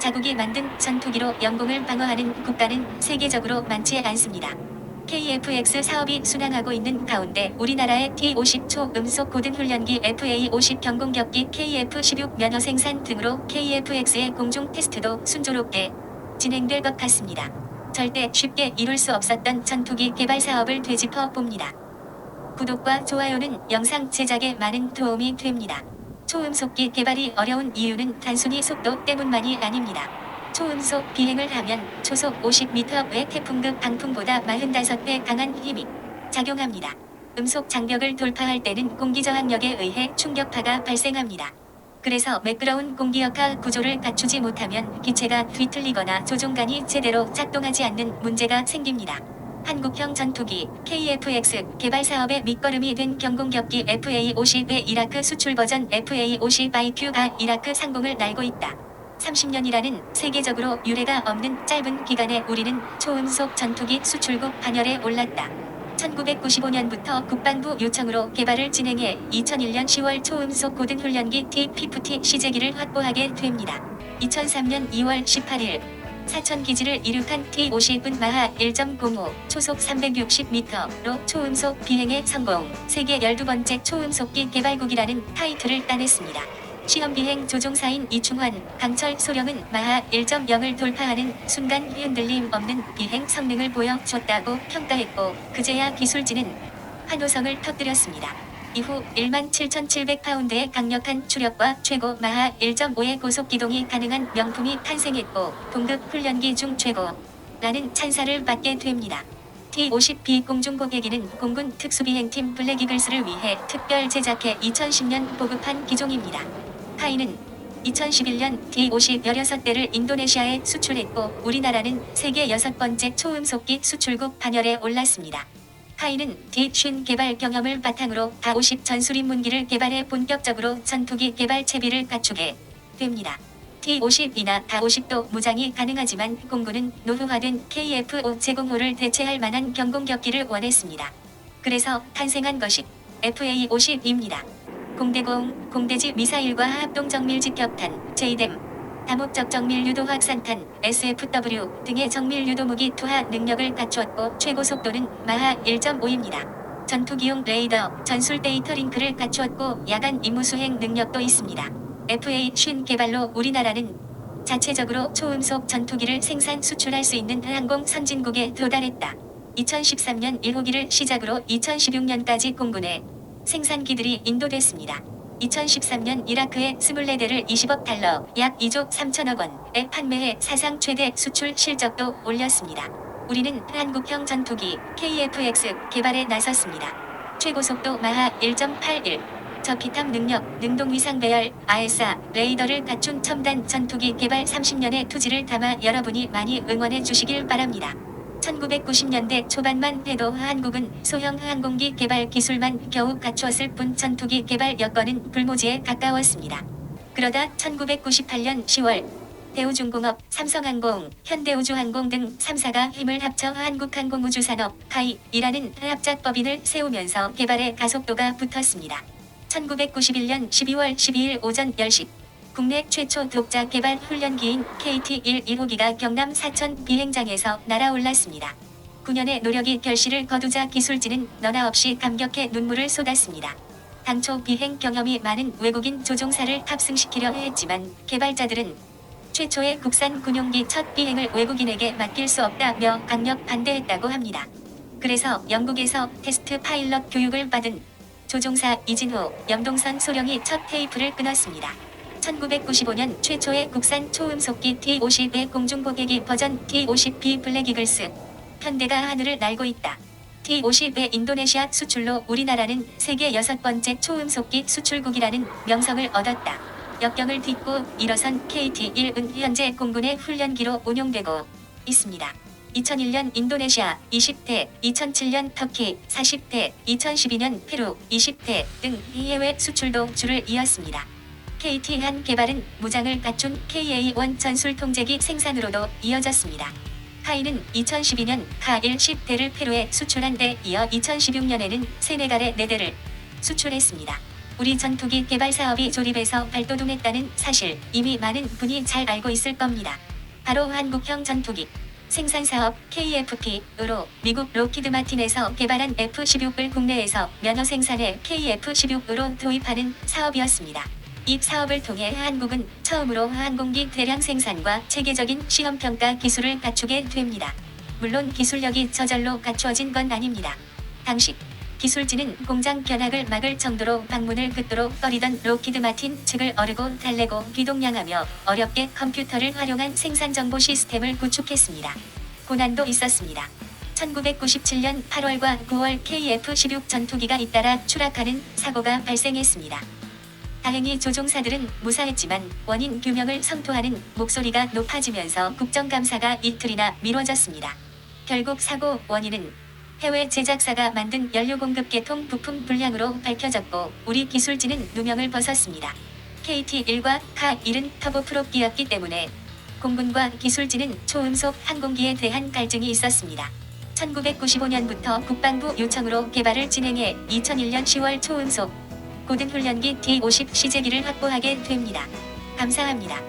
자국이 만든 전투기로 영공을 방어하는 국가는 세계적으로 많지 않습니다. KF-X 사업이 순항하고 있는 가운데 우리나라의 T-50 초음속 고등훈련기 FA-50 경공격기 KF-16 면허 생산 등으로 KF-X의 공중 테스트도 순조롭게 진행될 것 같습니다. 절대 쉽게 이룰 수 없었던 전투기 개발 사업을 되짚어 봅니다. 구독과 좋아요는 영상 제작에 많은 도움이 됩니다. 초음속기 개발이 어려운 이유는 단순히 속도 때문만이 아닙니다. 초음속 비행을 하면 초속 50m의 태풍급 방풍보다 45배 강한 힘이 작용합니다. 음속 장벽을 돌파할 때는 공기저항력에 의해 충격파가 발생합니다. 그래서 매끄러운 공기역학 구조를 갖추지 못하면 기체가 뒤틀리거나 조종관이 제대로 작동하지 않는 문제가 생깁니다. 한국형 전투기 KF-X 개발 사업의 밑거름이 된 경공격기 FA-50의 이라크 수출 버전 FA-50IQ가 이라크 상공을 날고 있다. 30년이라는 세계적으로 유례가 없는 짧은 기간에 우리는 초음속 전투기 수출국 반열에 올랐다. 1995년부터 국방부 요청으로 개발을 진행해 2001년 10월 초음속 고등훈련기 T-50 시제기를 확보하게 됩니다. 2003년 2월 18일 사천기지를 이륙한 T-50은 마하 1.05 초속 360m로 초음속 비행에 성공, 세계 12번째 초음속기 개발국이라는 타이틀을 따냈습니다. 시험비행 조종사인 이충환, 강철 소령은 마하 1.0을 돌파하는 순간 흔들림 없는 비행 성능을 보여줬다고 평가했고 그제야 기술진은 환호성을 터뜨렸습니다. 이후 17,700파운드의 강력한 추력과 최고 마하 1.5의 고속 기동이 가능한 명품이 탄생했고 동급 훈련기 중 최고라는 찬사를 받게 됩니다. T-50B 공중보개기는 공군 특수비행팀 블랙이글스를 위해 특별 제작해 2010년 보급한 기종입니다. 카이는 2011년 T-50 16대를 인도네시아에 수출했고 우리나라는 세계 6번째 초음속기 수출국 반열에 올랐습니다. 카이는 D-50 개발 경험을 바탕으로 다-50 전술입문기를 개발해 본격적으로 전투기 개발 채비를 갖추게 됩니다. T-50이나 다-50도 무장이 가능하지만 공군은 노후화된 KF-5 제공호를 대체할 만한 경공격기를 원했습니다. 그래서 탄생한 것이 FA-50입니다. 공대공, 공대지 미사일과 합동정밀직격탄, JDAM, 다목적 정밀유도 확산탄, SFW 등의 정밀유도 무기 투하 능력을 갖추었고 최고 속도는 마하 1.5입니다. 전투기용 레이더, 전술 데이터 링크를 갖추었고 야간 임무 수행 능력도 있습니다. FA-50 개발로 우리나라는 자체적으로 초음속 전투기를 생산 수출할 수 있는 항공 선진국에 도달했다. 2013년 1호기를 시작으로 2016년까지 공군의 생산기들이 인도됐습니다. 2013년 이라크에 24대를 20억 달러, 약 2조 3천억 원에 판매해 사상 최대 수출 실적도 올렸습니다. 우리는 한국형 전투기 KF-X 개발에 나섰습니다. 최고속도 마하 1.81, 저피탐 능력, 능동위상 배열, 아에사, 레이더를 갖춘 첨단 전투기 개발 30년의 투지를 담아 여러분이 많이 응원해 주시길 바랍니다. 1990년대 초반만 해도 한국은 소형 항공기 개발 기술만 겨우 갖추었을 뿐 전투기 개발 여건은 불모지에 가까웠습니다. 그러다 1998년 10월 대우중공업, 삼성항공, 현대우주항공 등 3사가 힘을 합쳐 한국항공우주산업 카이이라는 합작법인을 세우면서 개발의 가속도가 붙었습니다. 1991년 12월 12일 오전 10시 국내 최초 독자 개발 훈련기인 KT-1 1호기가 경남 사천 비행장에서 날아올랐습니다. 9년의 노력이 결실을 거두자 기술진은 너나 없이 감격해 눈물을 쏟았습니다. 당초 비행 경험이 많은 외국인 조종사를 탑승시키려 했지만 개발자들은 최초의 국산 군용기 첫 비행을 외국인에게 맡길 수 없다며 강력 반대했다고 합니다. 그래서 영국에서 테스트 파일럿 교육을 받은 조종사 이진호, 염동선 소령이 첫 테이프를 끊었습니다. 1995년 최초의 국산 초음속기 T-50의 공중보개기 버전 T-50B 블랙이글스. 현대가 하늘을 날고 있다. T-50의 인도네시아 수출로 우리나라는 세계 6번째 초음속기 수출국이라는 명성을 얻었다. 역경을 딛고 일어선 KT-1은 현재 공군의 훈련기로 운용되고 있습니다. 2001년 인도네시아 20대, 2007년 터키 40대, 2012년 페루 20대 등 해외 수출도 줄을 이었습니다. KT-1 개발은 무장을 갖춘 KA-1 전술 통제기 생산으로도 이어졌습니다. 카이는 2012년 카1 10대를 페루에 수출한 데 이어 2016년에는 세네갈에 4대를 수출했습니다. 우리 전투기 개발 사업이 조립에서 발돋움했다는 사실 이미 많은 분이 잘 알고 있을 겁니다. 바로 한국형 전투기 생산 사업 KFP으로 미국 록히드 마틴에서 개발한 F-16을 국내에서 면허 생산해 KF-16으로 도입하는 사업이었습니다. 이 사업을 통해 한국은 처음으로 항공기 대량 생산과 체계적인 시험평가 기술을 갖추게 됩니다. 물론 기술력이 저절로 갖추어진 건 아닙니다. 당시 기술진은 공장 견학을 막을 정도로 방문을 끝도록 꺼리던 록히드 마틴 측을 어르고 달래고 귀동냥하며 어렵게 컴퓨터를 활용한 생산 정보 시스템을 구축했습니다. 고난도 있었습니다. 1997년 8월과 9월 KF-16 전투기가 잇따라 추락하는 사고가 발생했습니다. 다행히 조종사들은 무사했지만 원인 규명을 성토하는 목소리가 높아지면서 국정감사가 이틀이나 미뤄졌습니다. 결국 사고 원인은 해외 제작사가 만든 연료 공급 계통 부품 불량으로 밝혀졌고 우리 기술진은 누명을 벗었습니다. KT-1과 카-1은 터보프롭기였기 때문에 공군과 기술진은 초음속 항공기에 대한 갈증이 있었습니다. 1995년부터 국방부 요청으로 개발을 진행해 2001년 10월 초음속 고등훈련기 D-50 시제기를 확보하게 됩니다. 감사합니다.